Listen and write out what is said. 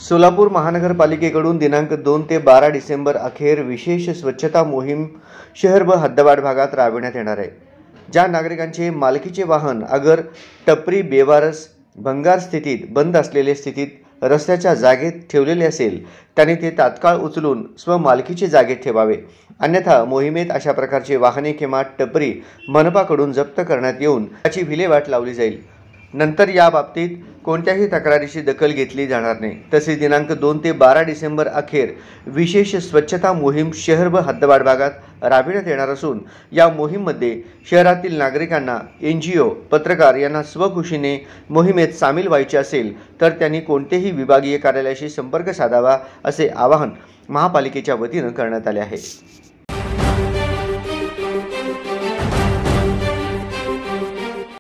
सोलापूर महानगरपालिकेकडून दिनांक 2 ते 12 डिसेंबर अखेर विशेष स्वच्छता मोहीम शहर व हद्दवाढ भागात राबविण्यात येणार आहे। ज्या नागरिकांचे मालकीचे वाहन अगर टपरी बेवारस भंगार स्थितीत बंद असलेल्या स्थितीत रस्त्याच्या जागेत ठेवलेले असेल त्यांनी ते तात्काळ उचलून स्वमालकीचे जागेत ठेवावे, अन्यथा मोहिमेत अशा प्रकारचे वाहने किंवा टपरी मनपाकडून जप्त करण्यात येऊन त्याची विल्हेवाट लावली जाईल। नंतर या बाबतीत कोणत्याही तक्रारीची दखल घेतली जाणार नाही। तसेच दिनांक 2 ते 12 डिसेंबर अखेर विशेष स्वच्छता मोहीम शहर व हद्दवाढ भागात राबविण्यात येणार असून या मोहीममध्ये शहरातील नागरिकांना NGO पत्रकार यांना स्वखुशीने मोहिमेत सामील व्हायचे असेल तर त्यांनी कोणतेही विभागीय कार्यालयाशी संपर्क साधावा असे आवाहन महापालिकेच्या वतीने करण्यात आले आहे।